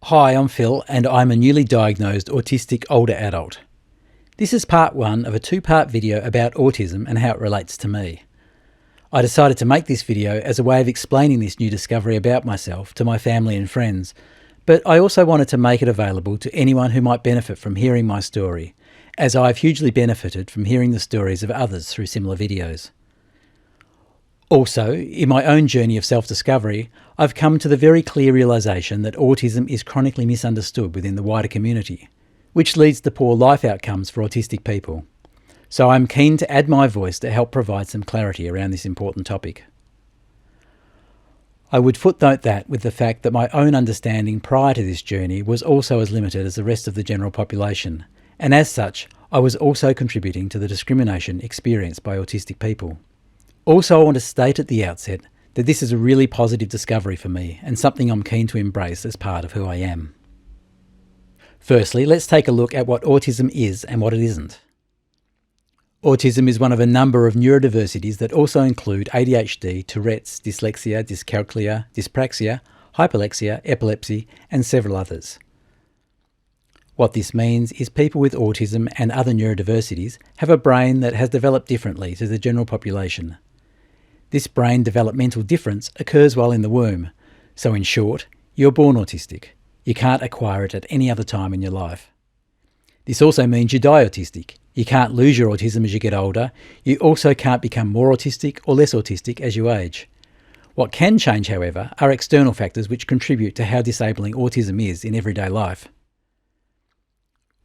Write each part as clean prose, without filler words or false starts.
Hi, I'm Phil and I'm a newly diagnosed autistic older adult. This is part one of a two-part video about autism and how it relates to me. I decided to make this video as a way of explaining this new discovery about myself to my family and friends, but I also wanted to make it available to anyone who might benefit from hearing my story, as I've hugely benefited from hearing the stories of others through similar videos. Also, in my own journey of self-discovery, I've come to the very clear realisation that autism is chronically misunderstood within the wider community, which leads to poor life outcomes for autistic people. So I'm keen to add my voice to help provide some clarity around this important topic. I would footnote that with the fact that my own understanding prior to this journey was also as limited as the rest of the general population, and as such, I was also contributing to the discrimination experienced by autistic people. Also, I want to state at the outset that this is a really positive discovery for me and something I'm keen to embrace as part of who I am. Firstly, let's take a look at what autism is and what it isn't. Autism is one of a number of neurodiversities that also include ADHD, Tourette's, dyslexia, dyscalculia, dyspraxia, hyperlexia, epilepsy, and several others. What this means is people with autism and other neurodiversities have a brain that has developed differently to the general population. This brain developmental difference occurs while in the womb, so in short, you're born autistic. You can't acquire it at any other time in your life. This also means you die autistic. You can't lose your autism as you get older. You also can't become more autistic or less autistic as you age. What can change, however, are external factors which contribute to how disabling autism is in everyday life.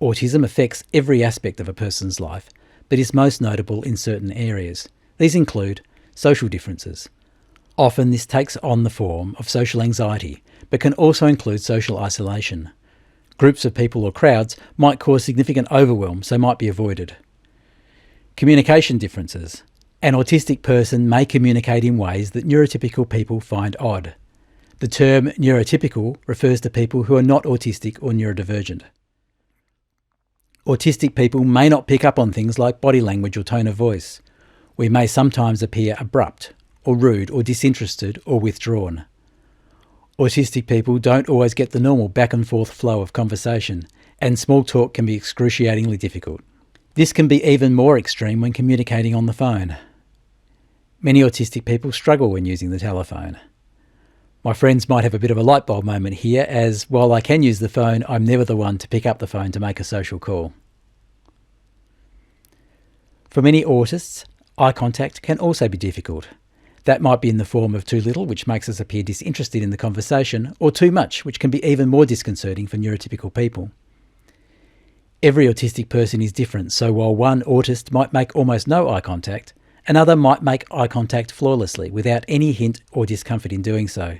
Autism affects every aspect of a person's life, but is most notable in certain areas. These include social differences. Often this takes on the form of social anxiety, but can also include social isolation. Groups of people or crowds might cause significant overwhelm, so might be avoided. Communication differences. An autistic person may communicate in ways that neurotypical people find odd. The term neurotypical refers to people who are not autistic or neurodivergent. Autistic people may not pick up on things like body language or tone of voice. We may sometimes appear abrupt, or rude, or disinterested, or withdrawn. Autistic people don't always get the normal back and forth flow of conversation, and small talk can be excruciatingly difficult. This can be even more extreme when communicating on the phone. Many autistic people struggle when using the telephone. My friends might have a bit of a light bulb moment here, as while I can use the phone, I'm never the one to pick up the phone to make a social call. For many autists, eye contact can also be difficult. That might be in the form of too little, which makes us appear disinterested in the conversation, or too much, which can be even more disconcerting for neurotypical people. Every autistic person is different, so while one autist might make almost no eye contact, another might make eye contact flawlessly without any hint or discomfort in doing so.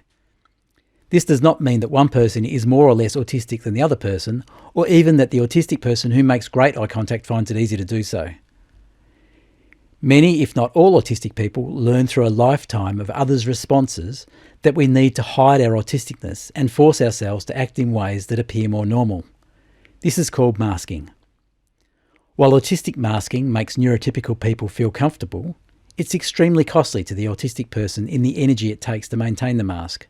This does not mean that one person is more or less autistic than the other person, or even that the autistic person who makes great eye contact finds it easy to do so. Many, if not all autistic people, learn through a lifetime of others' responses that we need to hide our autisticness and force ourselves to act in ways that appear more normal. This is called masking. While autistic masking makes neurotypical people feel comfortable, it's extremely costly to the autistic person in the energy it takes to maintain the mask.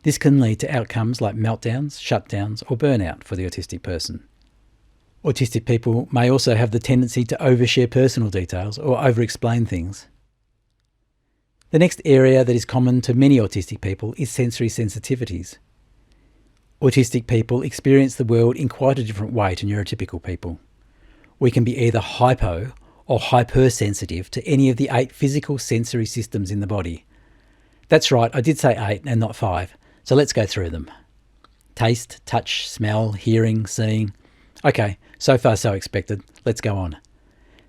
This can lead to outcomes like meltdowns, shutdowns, or burnout for the autistic person. Autistic people may also have the tendency to overshare personal details or over-explain things. The next area that is common to many autistic people is sensory sensitivities. Autistic people experience the world in quite a different way to neurotypical people. We can be either hypo or hypersensitive to any of the 8 physical sensory systems in the body. That's right, I did say 8 and not 5, so let's go through them. Taste, touch, smell, hearing, seeing. Okay, so far so expected. Let's go on.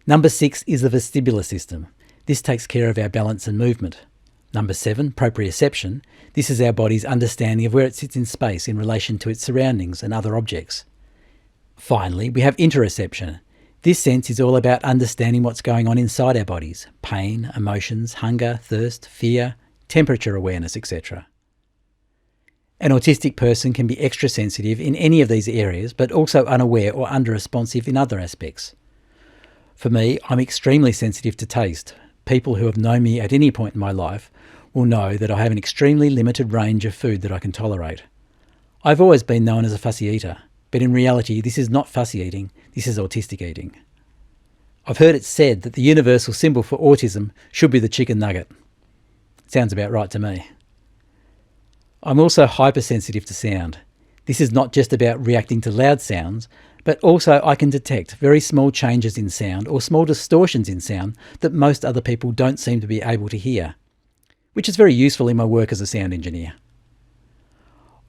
Number 6 is the vestibular system. This takes care of our balance and movement. Number 7, proprioception. This is our body's understanding of where it sits in space in relation to its surroundings and other objects. Finally, we have interoception. This sense is all about understanding what's going on inside our bodies. Pain, emotions, hunger, thirst, fear, temperature awareness, etc. An autistic person can be extra sensitive in any of these areas, but also unaware or under-responsive in other aspects. For me, I'm extremely sensitive to taste. People who have known me at any point in my life will know that I have an extremely limited range of food that I can tolerate. I've always been known as a fussy eater, but in reality this is not fussy eating, this is autistic eating. I've heard it said that the universal symbol for autism should be the chicken nugget. Sounds about right to me. I'm also hypersensitive to sound. This is not just about reacting to loud sounds, but also I can detect very small changes in sound or small distortions in sound that most other people don't seem to be able to hear, which is very useful in my work as a sound engineer.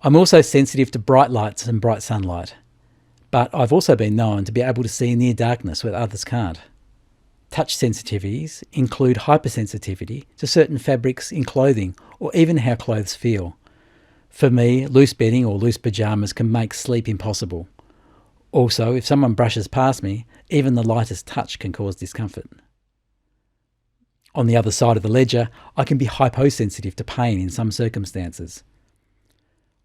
I'm also sensitive to bright lights and bright sunlight, but I've also been known to be able to see near darkness where others can't. Touch sensitivities include hypersensitivity to certain fabrics in clothing or even how clothes feel. For me, loose bedding or loose pyjamas can make sleep impossible. Also, if someone brushes past me, even the lightest touch can cause discomfort. On the other side of the ledger, I can be hyposensitive to pain in some circumstances.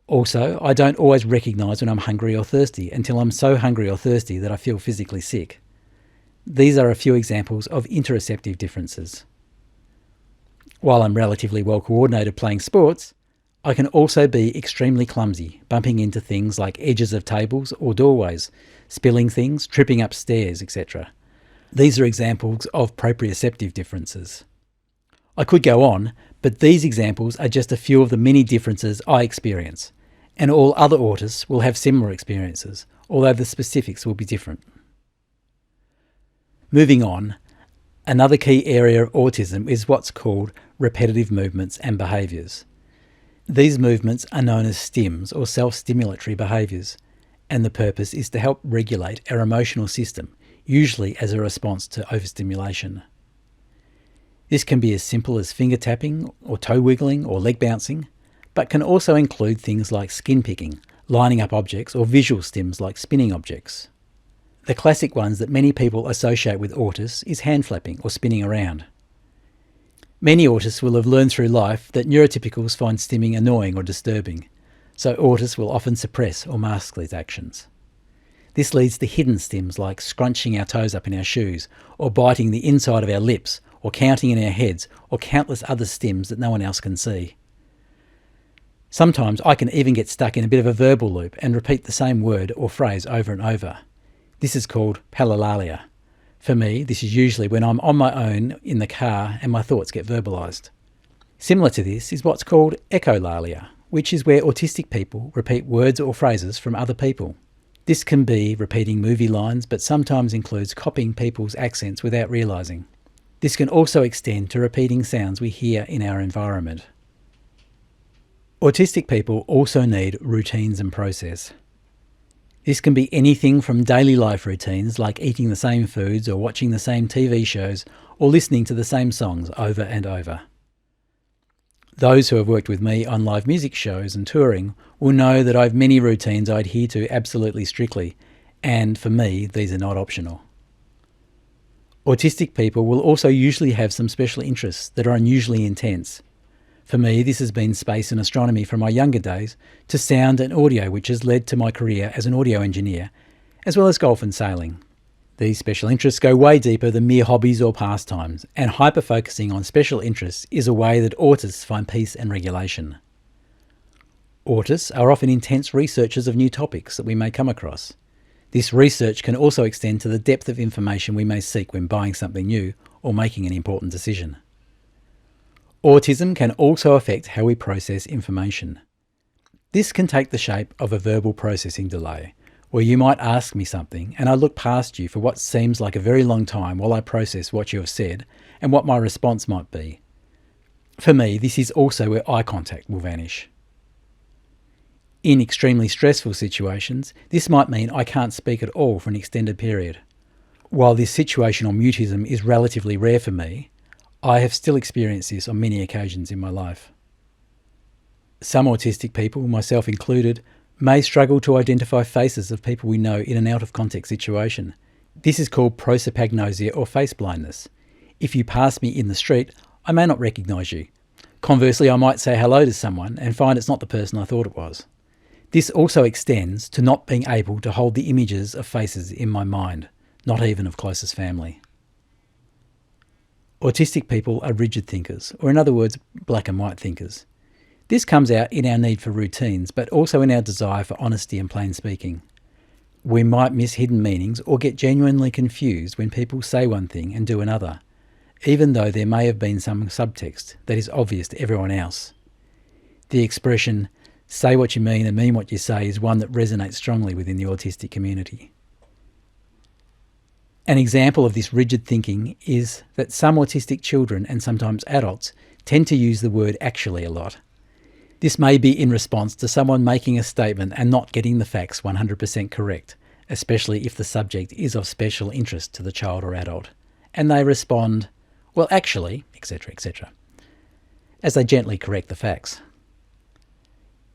Also, I don't always recognise when I'm hungry or thirsty until I'm so hungry or thirsty that I feel physically sick. These are a few examples of interoceptive differences. While I'm relatively well coordinated playing sports, I can also be extremely clumsy, bumping into things like edges of tables or doorways, spilling things, tripping up stairs, etc. These are examples of proprioceptive differences. I could go on, but these examples are just a few of the many differences I experience, and all other autists will have similar experiences, although the specifics will be different. Moving on, another key area of autism is what's called repetitive movements and behaviours. These movements are known as stims or self-stimulatory behaviours, and the purpose is to help regulate our emotional system, usually as a response to overstimulation. This can be as simple as finger tapping or toe wiggling or leg bouncing, but can also include things like skin picking, lining up objects, or visual stims like spinning objects. The classic ones that many people associate with autists is hand flapping or spinning around. Many autists will have learned through life that neurotypicals find stimming annoying or disturbing, so autists will often suppress or mask these actions. This leads to hidden stims like scrunching our toes up in our shoes, or biting the inside of our lips, or counting in our heads, or countless other stims that no one else can see. Sometimes I can even get stuck in a bit of a verbal loop and repeat the same word or phrase over and over. This is called echolalia. For me, this is usually when I'm on my own in the car and my thoughts get verbalised. Similar to this is what's called echolalia, which is where autistic people repeat words or phrases from other people. This can be repeating movie lines, but sometimes includes copying people's accents without realising. This can also extend to repeating sounds we hear in our environment. Autistic people also need routines and process. This can be anything from daily life routines like eating the same foods or watching the same TV shows or listening to the same songs over and over. Those who have worked with me on live music shows and touring will know that I have many routines I adhere to absolutely strictly, and for me, these are not optional. Autistic people will also usually have some special interests that are unusually intense. For me, this has been space and astronomy from my younger days to sound and audio, which has led to my career as an audio engineer, as well as golf and sailing. These special interests go way deeper than mere hobbies or pastimes, and hyper-focusing on special interests is a way that autists find peace and regulation. Autists are often intense researchers of new topics that we may come across. This research can also extend to the depth of information we may seek when buying something new or making an important decision. Autism can also affect how we process information. This can take the shape of a verbal processing delay, where you might ask me something and I look past you for what seems like a very long time while I process what you have said and what my response might be. For me, this is also where eye contact will vanish. In extremely stressful situations, this might mean I can't speak at all for an extended period. While this situational mutism is relatively rare for me, I have still experienced this on many occasions in my life. Some autistic people, myself included, may struggle to identify faces of people we know in an out-of-context situation. This is called prosopagnosia or face blindness. If you pass me in the street, I may not recognise you. Conversely, I might say hello to someone and find it's not the person I thought it was. This also extends to not being able to hold the images of faces in my mind, not even of closest family. Autistic people are rigid thinkers, or in other words, black and white thinkers. This comes out in our need for routines, but also in our desire for honesty and plain speaking. We might miss hidden meanings or get genuinely confused when people say one thing and do another, even though there may have been some subtext that is obvious to everyone else. The expression, "say what you mean and mean what you say," is one that resonates strongly within the autistic community. An example of this rigid thinking is that some autistic children, and sometimes adults, tend to use the word "actually" a lot. This may be in response to someone making a statement and not getting the facts 100% correct, especially if the subject is of special interest to the child or adult, and they respond, "well, actually," etc., etc., as they gently correct the facts.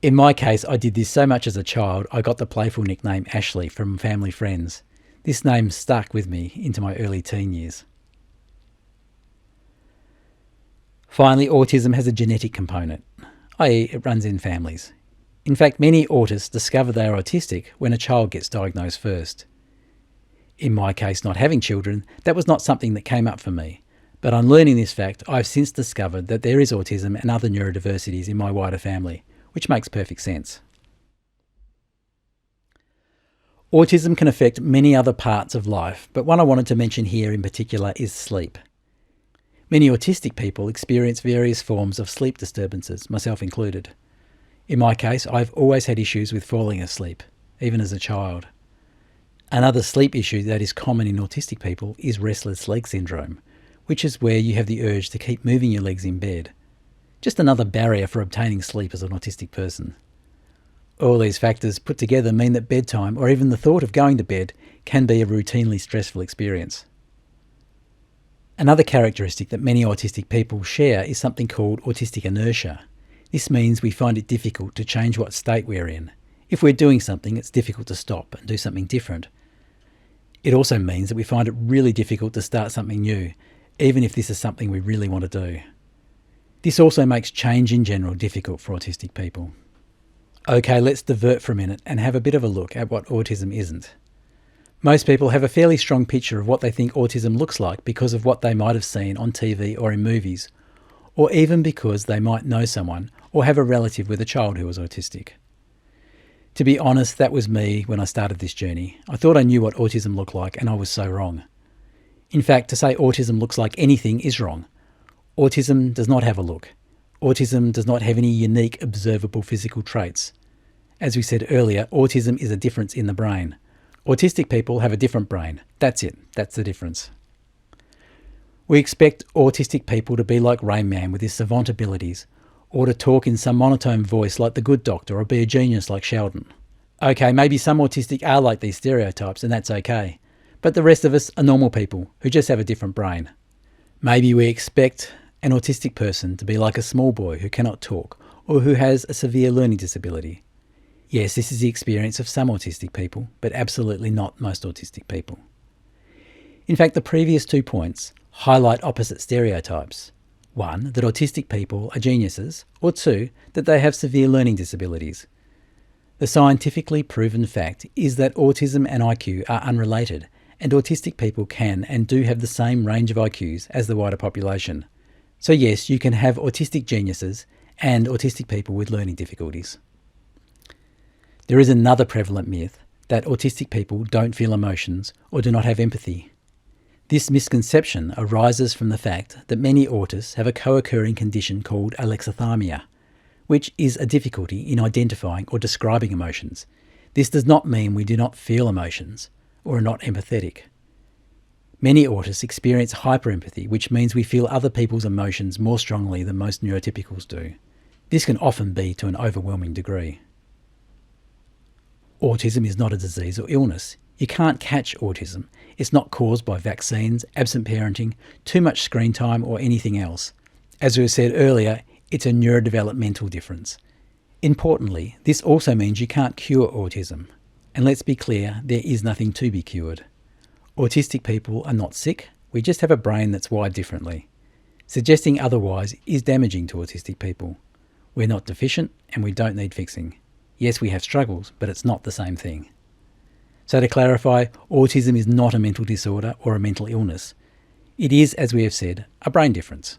In my case, I did this so much as a child, I got the playful nickname Ashley from family friends. This name stuck with me into my early teen years. Finally, autism has a genetic component, i.e. it runs in families. In fact, many autists discover they are autistic when a child gets diagnosed first. In my case, not having children, that was not something that came up for me. But on learning this fact, I've since discovered that there is autism and other neurodiversities in my wider family, which makes perfect sense. Autism can affect many other parts of life, but one I wanted to mention here in particular is sleep. Many autistic people experience various forms of sleep disturbances, myself included. In my case, I've always had issues with falling asleep, even as a child. Another sleep issue that is common in autistic people is restless leg syndrome, which is where you have the urge to keep moving your legs in bed. Just another barrier for obtaining sleep as an autistic person. All these factors put together mean that bedtime, or even the thought of going to bed, can be a routinely stressful experience. Another characteristic that many autistic people share is something called autistic inertia. This means we find it difficult to change what state we're in. If we're doing something, it's difficult to stop and do something different. It also means that we find it really difficult to start something new, even if this is something we really want to do. This also makes change in general difficult for autistic people. Okay, let's divert for a minute and have a bit of a look at what autism isn't. Most people have a fairly strong picture of what they think autism looks like because of what they might have seen on TV or in movies, or even because they might know someone or have a relative with a child who was autistic. To be honest, that was me when I started this journey. I thought I knew what autism looked like, and I was so wrong. In fact, to say autism looks like anything is wrong. Autism does not have a look. Autism does not have any unique observable physical traits. As we said earlier, autism is a difference in the brain. Autistic people have a different brain. That's it. That's the difference. We expect autistic people to be like Rain Man with his savant abilities, or to talk in some monotone voice like the Good Doctor, or be a genius like Sheldon. Okay, maybe some autistic are like these stereotypes, and that's okay. But the rest of us are normal people who just have a different brain. Maybe we expect an autistic person to be like a small boy who cannot talk, or who has a severe learning disability. Yes, this is the experience of some autistic people, but absolutely not most autistic people. In fact, the previous 2 points highlight opposite stereotypes. 1, that autistic people are geniuses, or 2, that they have severe learning disabilities. The scientifically proven fact is that autism and IQ are unrelated, and autistic people can and do have the same range of IQs as the wider population. So yes, you can have autistic geniuses and autistic people with learning difficulties. There is another prevalent myth that autistic people don't feel emotions or do not have empathy. This misconception arises from the fact that many autists have a co-occurring condition called alexithymia, which is a difficulty in identifying or describing emotions. This does not mean we do not feel emotions or are not empathetic. Many autists experience hyperempathy, which means we feel other people's emotions more strongly than most neurotypicals do. This can often be to an overwhelming degree. Autism is not a disease or illness. You can't catch autism. It's not caused by vaccines, absent parenting, too much screen time, or anything else. As we said earlier, it's a neurodevelopmental difference. Importantly, this also means you can't cure autism. And let's be clear, there is nothing to be cured. Autistic people are not sick, we just have a brain that's wired differently. Suggesting otherwise is damaging to autistic people. We're not deficient and we don't need fixing. Yes, we have struggles, but it's not the same thing. So to clarify, autism is not a mental disorder or a mental illness. It is, as we have said, a brain difference.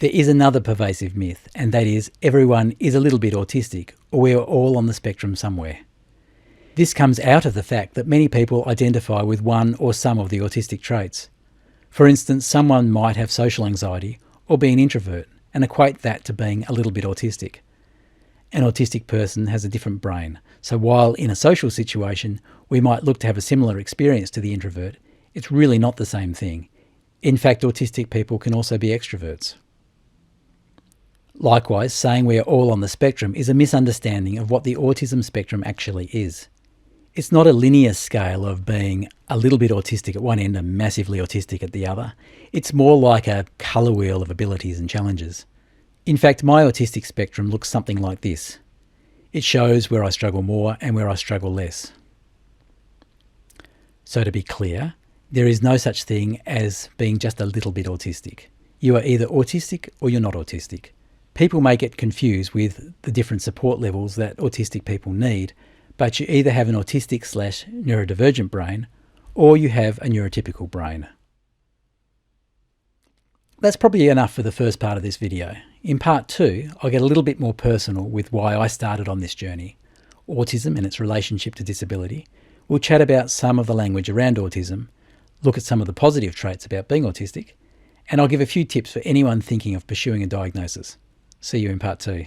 There is another pervasive myth, and that is everyone is a little bit autistic, or we are all on the spectrum somewhere. This comes out of the fact that many people identify with one or some of the autistic traits. For instance, someone might have social anxiety or be an introvert and equate that to being a little bit autistic. An autistic person has a different brain, so while in a social situation we might look to have a similar experience to the introvert, it's really not the same thing. In fact, autistic people can also be extroverts. Likewise, saying we are all on the spectrum is a misunderstanding of what the autism spectrum actually is. It's not a linear scale of being a little bit autistic at one end and massively autistic at the other. It's more like a colour wheel of abilities and challenges. In fact, my autistic spectrum looks something like this. It shows where I struggle more and where I struggle less. So to be clear, there is no such thing as being just a little bit autistic. You are either autistic or you're not autistic. People may get confused with the different support levels that autistic people need, but you either have an autistic/neurodivergent brain or you have a neurotypical brain. That's probably enough for the first part of this video. In part 2, I'll get a little bit more personal with why I started on this journey, autism and its relationship to disability. We'll chat about some of the language around autism, look at some of the positive traits about being autistic, and I'll give a few tips for anyone thinking of pursuing a diagnosis. See you in part 2.